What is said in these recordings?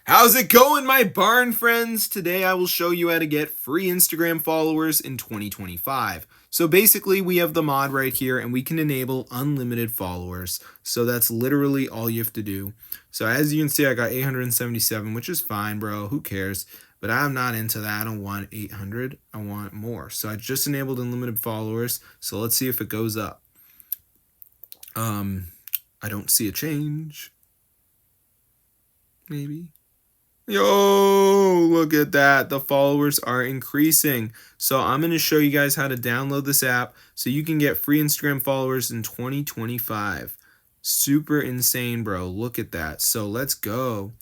How's it going, my barn friends? Today I will show you how to get free Instagram followers in 2025. So basically, we have the mod right here and we can enable unlimited followers. So that's literally all you have to do. So as you can see, I got 877, which is fine, bro. Who cares? But I'm not into that. I don't want 800. I want more. So I just enabled unlimited followers. So let's see if it goes up. I don't see a change. Maybe. Yo, look at that. The followers are increasing. So I'm going to show you guys how to download this app so you can get free Instagram followers in 2025. Super insane, bro. Look at that. So let's go.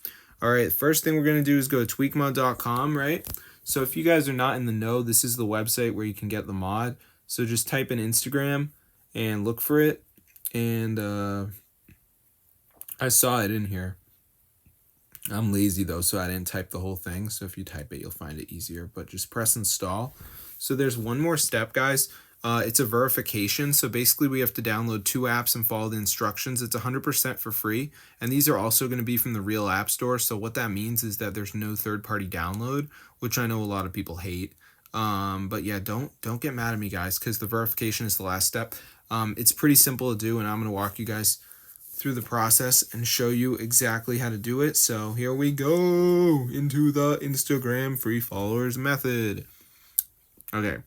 All right, first thing we're going to do is go to tweakmod.com, right? So if you guys are not in the know, this is the website where you can get the mod. So just type in Instagram and look for it. And I saw it in here. I'm lazy though, so I didn't type the whole thing. So if you type it, you'll find it easier. But just press install. So there's one more step, guys. It's a verification. So basically, we have to download 2 apps and follow the instructions. It's 100% for free. And these are also going to be from the real app store. So what that means is that there's no third-party download, which I know a lot of people hate. But yeah, don't get mad at me, guys, because the verification is the last step. It's pretty simple to do, and I'm going to walk you guys through the process and show you exactly how to do it. So here we go into the Instagram free followers method. Okay.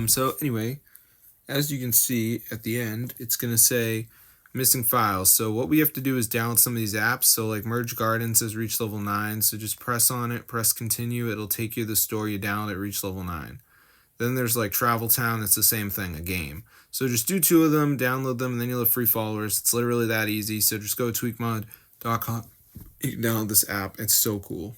So anyway, as you can see at the end, it's gonna say missing files. So what we have to do is download some of these apps. So like Merge Garden says reach level 9. So just press on it, press continue. It'll take you to the store you download at reach level 9. Then there's like Travel Town. It's the same thing, a game. So just do 2 of them, download them, and then you'll have free followers. It's literally that easy. So just go to tweakmod.com. You can download this app. It's so cool.